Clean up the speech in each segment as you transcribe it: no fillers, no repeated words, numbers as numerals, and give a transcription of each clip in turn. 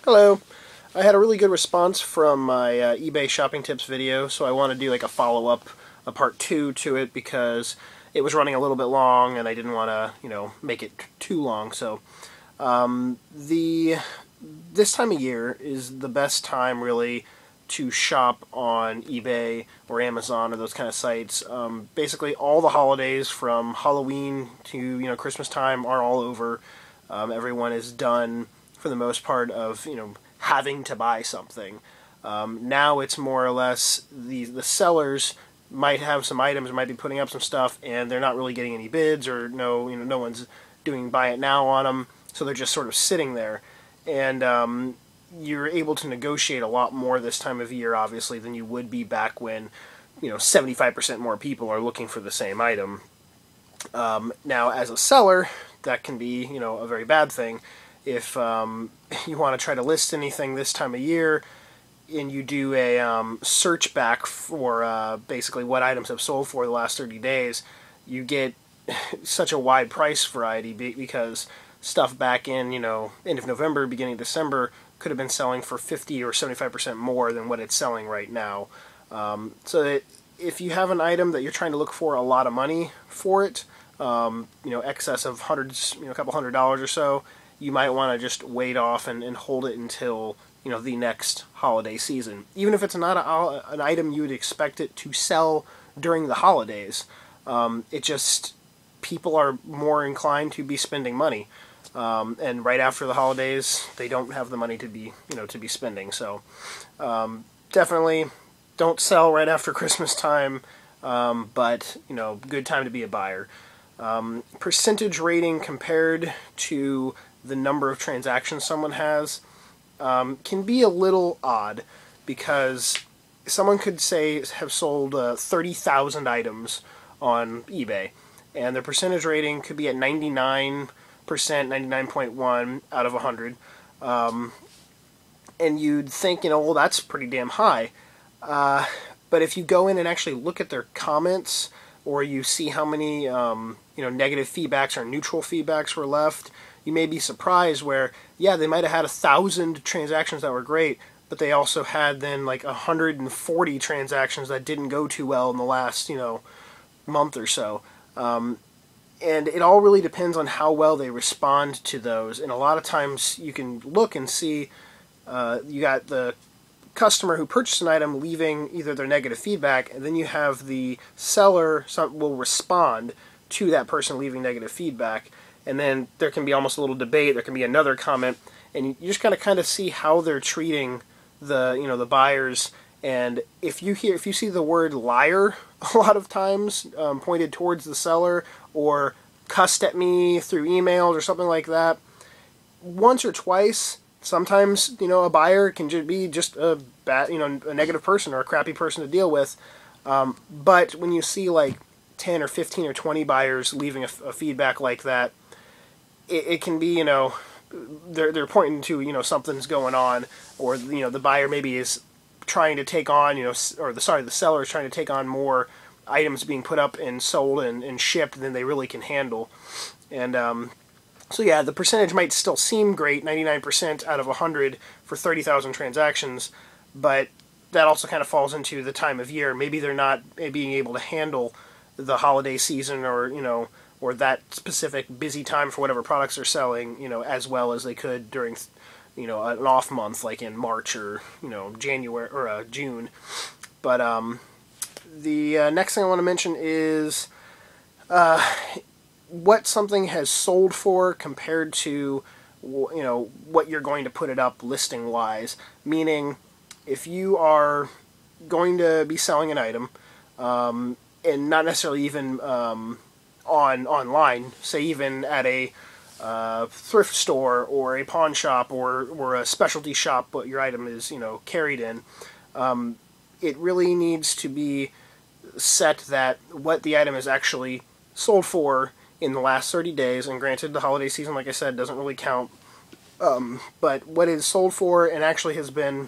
Hello. I had a really good response from my eBay shopping tips video, so I want to do like a follow-up, a part 2 to it, because it was running a little bit long and I didn't want to, make it too long. So this time of year is the best time really to shop on eBay or Amazon or those kind of sites. Basically all the holidays from Halloween to Christmas time are all over. Everyone is done for the most part of having to buy something. Now it's more or less the sellers might have some items, might be putting up some stuff, and they're not really getting any bids, or no one's doing buy it now on them, so they're just sort of sitting there. And you're able to negotiate a lot more this time of year, obviously, than you would be back when 75% more people are looking for the same item. Now, as a seller, that can be a very bad thing. If you want to try to list anything this time of year, and you do a search back for basically what items have sold for the last 30 days, you get such a wide price variety because stuff back in end of November, beginning of December could have been selling for 50 or 75% more than what it's selling right now. So that if you have an item that you're trying to look for a lot of money for it, excess of hundreds, a couple $100s or so, you might want to just wait off and hold it until the next holiday season. Even if it's not an item you would expect it to sell during the holidays, it just, people are more inclined to be spending money, and right after the holidays they don't have the money to be spending. So definitely don't sell right after Christmas time, but good time to be a buyer. Percentage rating compared to the number of transactions someone has can be a little odd, because someone could say have sold 30,000 items on eBay, and their percentage rating could be at 99%, 99.1 out of 100, and you'd think, well, that's pretty damn high. But if you go in and actually look at their comments, or you see how many negative feedbacks or neutral feedbacks were left, you may be surprised where, yeah, they might have had 1,000 transactions that were great, but they also had then like 140 transactions that didn't go too well in the last, month or so. And it all really depends on how well they respond to those. And a lot of times you can look and see you got the customer who purchased an item leaving either their negative feedback, and then you have the seller will respond to that person leaving negative feedback, and then there can be almost a little debate. There can be another comment, and you just kind of see how they're treating the the buyers. And if you see the word liar a lot of times pointed towards the seller, or cussed at me through emails or something like that, once or twice, sometimes a buyer can be just a bad, a negative person or a crappy person to deal with. But when you see like 10 or 15 or 20 buyers leaving a feedback like that, it can be they're pointing to something's going on, or the buyer maybe is trying to take on or the seller is trying to take on more items being put up and sold and shipped than they really can handle. And so yeah, the percentage might still seem great, 99% out of 100 for 30,000 transactions, but that also kind of falls into the time of year. Maybe they're not being able to handle the holiday season, or that specific busy time for whatever products they're selling, as well as they could during, an off month like in March or, January or June. But the next thing I want to mention is what something has sold for compared to what you're going to put it up listing wise. Meaning, if you are going to be selling an item, and not necessarily even online, say even at a thrift store or a pawn shop or a specialty shop, what your item is carried in, it really needs to be set that what the item is actually sold for in the last 30 days, and granted the holiday season, like I said, doesn't really count, but what is sold for and actually has been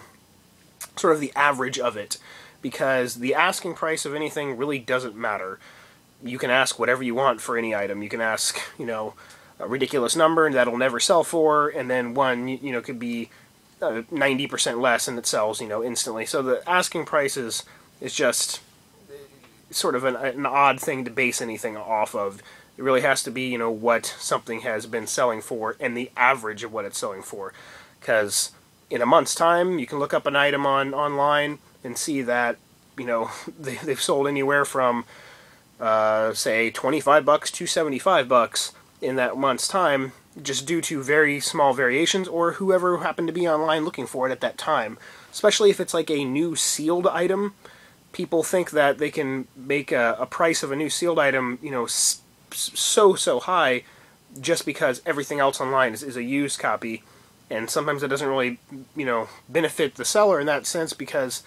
sort of the average of it, because the asking price of anything really doesn't matter. You can ask whatever you want for any item. You can ask, a ridiculous number and that'll never sell for, and then one, could be 90% less, and it sells, instantly. So the asking price is just sort of an odd thing to base anything off of. It really has to be, what something has been selling for and the average of what it's selling for. Because in a month's time, you can look up an item online and see that, they've sold anywhere from, say, $25 to $75 in that month's time, just due to very small variations, or whoever happened to be online looking for it at that time. Especially if it's like a new sealed item. People think that they can make a price of a new sealed item, so high just because everything else online is a used copy, and sometimes it doesn't really, benefit the seller in that sense, because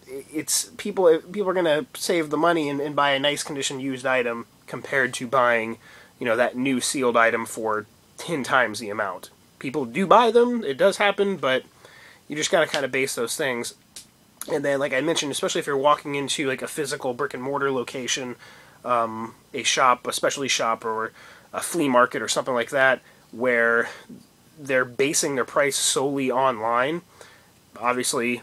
it's people are going to save the money and buy a nice condition used item compared to buying, that new sealed item for 10 times the amount. People do buy them, it does happen, but you just got to kind of base those things. And then, like I mentioned, especially if you're walking into like a physical brick and mortar location, a shop, a specialty shop, or a flea market or something like that, where they're basing their price solely online. Obviously,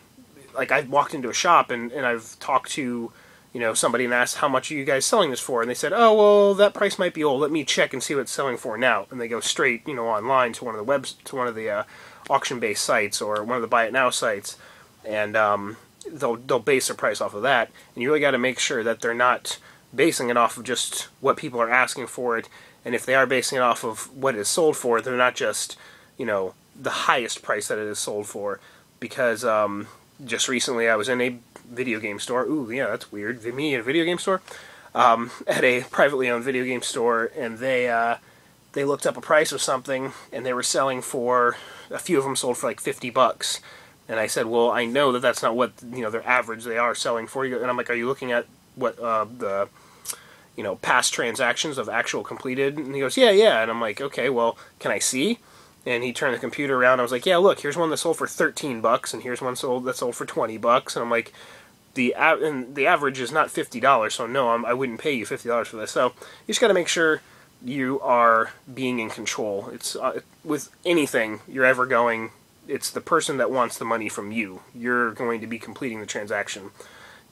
like I've walked into a shop and I've talked to, somebody and asked, how much are you guys selling this for? And they said, oh, well, that price might be old. Let me check and see what it's selling for now. And they go straight, online to one of the auction-based sites or one of the buy it now sites, and they'll base their price off of that. And you really got to make sure that they're not basing it off of just what people are asking for it, and if they are basing it off of what it is sold for, they're not just, the highest price that it is sold for. Because just recently I was in a video game store. Ooh, yeah, that's weird. Me in a video game store? At a privately owned video game store, and they looked up a price of something, and they were selling for, a few of them sold for like $50. And I said, well, I know that that's not what, their average they are selling for. And I'm like, are you looking at what the past transactions of actual completed? And he goes, yeah. And I'm like, okay, well, can I see? And he turned the computer around. I was like, yeah, look, here's one that sold for $13, and here's one that sold for $20. And I'm like, the average is not $50, so no, I wouldn't pay you $50 for this. So you just got to make sure you are being in control. It's with anything you're ever going, it's the person that wants the money from you. You're going to be completing the transaction.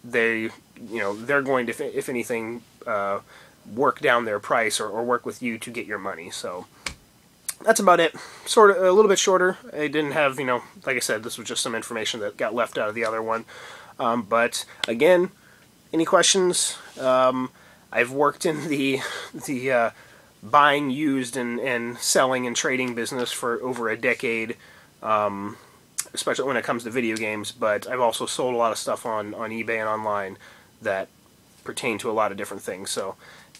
They're going to, if anything, work down their price or work with you to get your money. So that's about it. Sort of a little bit shorter. I didn't have, like I said, this was just some information that got left out of the other one. But again, any questions? I've worked in the buying used and selling and trading business for over a decade, especially when it comes to video games, but I've also sold a lot of stuff on eBay and online that pertain to a lot of different things. So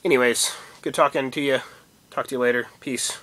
anyways, good talking to you. Talk to you later. Peace.